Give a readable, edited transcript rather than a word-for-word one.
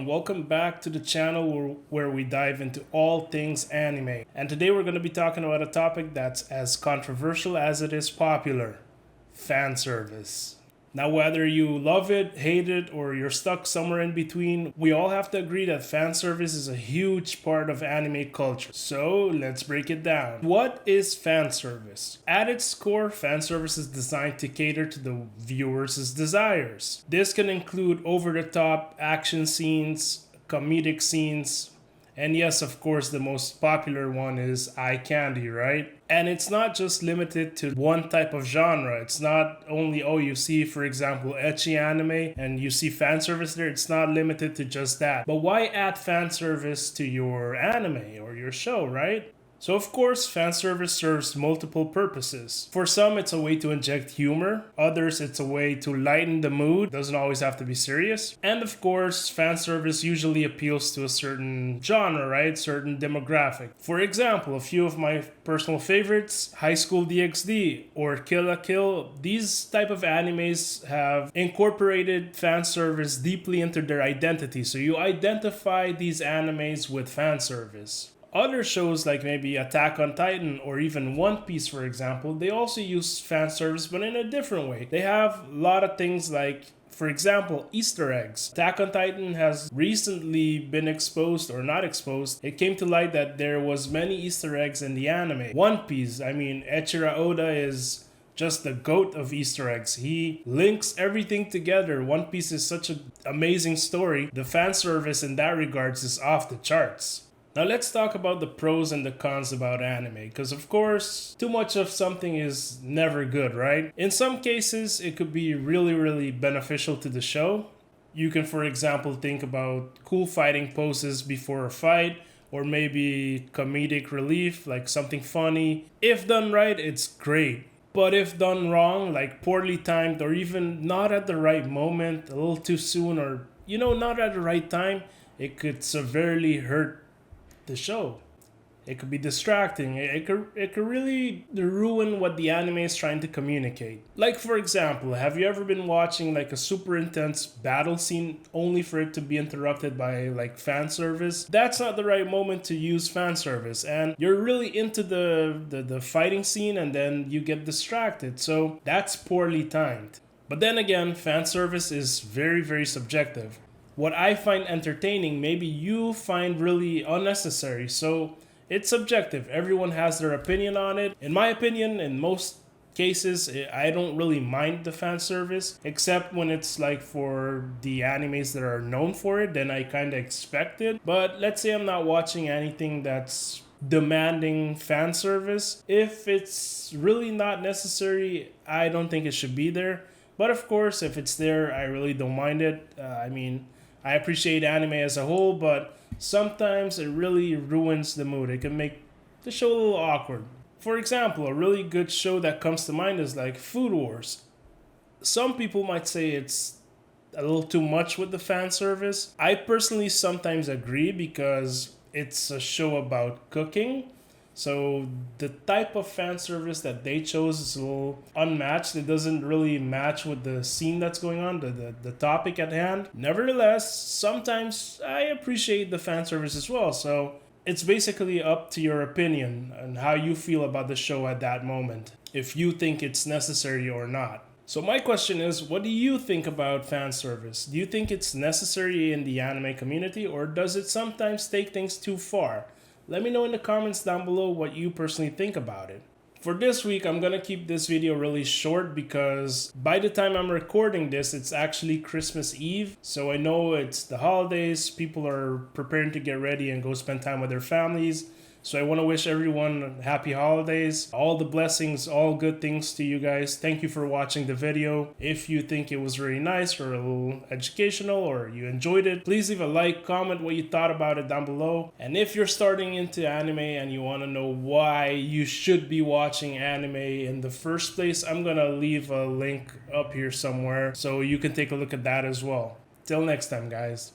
everyone, welcome back to the channel where we dive into all things anime. And today we're going to be talking about a topic that's as controversial as it is popular: fan service. Now, whether you love it, hate it, or you're stuck somewhere in between, we all have to agree that fan service is a huge part of anime culture. So, let's break it down. What is fan service? At its core, fan service is designed to cater to the viewer's desires. This can include over-the-top action scenes, comedic scenes, and yes, of course, the most popular one is eye candy, right? And it's not just limited to one type of genre. It's not only, you see, for example, ecchi anime and you see fan service there. It's not limited to just that. But why add fan service to your anime or your show, right? So of course, fan service serves multiple purposes. For some, it's a way to inject humor. Others, it's a way to lighten the mood. Doesn't always have to be serious. And of course, fan service usually appeals to a certain genre, right? Certain demographic. For example, a few of my personal favorites, High School DxD or Kill la Kill. These type of animes have incorporated fan service deeply into their identity. So you identify these animes with fan service. Other shows like maybe Attack on Titan or even One Piece, for example, they also use fan service but in a different way. They have a lot of things like, for example, Easter eggs. Attack on Titan has recently been exposed, or not exposed. It came to light that there was many Easter eggs in the anime. One Piece, Eiichiro Oda is just the GOAT of Easter eggs. He links everything together. One Piece is such an amazing story. The fan service in that regards is off the charts. Now let's talk about the pros and the cons about anime, because of course, too much of something is never good, right? In some cases, it could be really beneficial to the show. You can, for example, think about cool fighting poses before a fight, or maybe comedic relief, like something funny. If done right, it's great. But if done wrong, like poorly timed, or even not at the right moment, a little too soon, or not at the right time, it could severely hurt the show. It could be distracting. It could really ruin what the anime is trying to communicate. Like, for example, have you ever been watching like a super intense battle scene only for it to be interrupted by like fan service? That's not the right moment to use fan service, and you're really into the fighting scene and then you get distracted. So that's poorly timed. But then again, fan service is very subjective. What I find entertaining, maybe you find really unnecessary. So it's subjective. Everyone has their opinion on it. In my opinion, in most cases, I don't really mind the fan service, except when it's like for the animes that are known for it, then I kind of expect it. But let's say I'm not watching anything that's demanding fan service. If it's really not necessary, I don't think it should be there. But of course, if it's there, I really don't mind it. I appreciate anime as a whole, but sometimes it really ruins the mood. It can make the show a little awkward. For example, a really good show that comes to mind is like Food Wars. Some people might say it's a little too much with the fan service. I personally sometimes agree because it's a show about cooking. So the type of fan service that they chose is a little unmatched. It doesn't really match with the scene that's going on, the topic at hand. Nevertheless, sometimes I appreciate the fan service as well. So it's basically up to your opinion and how you feel about the show at that moment, if you think it's necessary or not. So my question is, what do you think about fan service? Do you think it's necessary in the anime community, or does it sometimes take things too far? Let me know in the comments down below what you personally think about it. For this week, I'm going to keep this video really short because by the time I'm recording this, it's actually Christmas Eve. So I know it's the holidays, people are preparing to get ready and go spend time with their families. So I want to wish everyone happy holidays, all the blessings, all good things to you guys. Thank you for watching the video. If you think it was really nice or a little educational or you enjoyed it, please leave a like, comment what you thought about it down below. And if you're starting into anime and you want to know why you should be watching anime in the first place, I'm going to leave a link up here somewhere so you can take a look at that as well. Till next time, guys.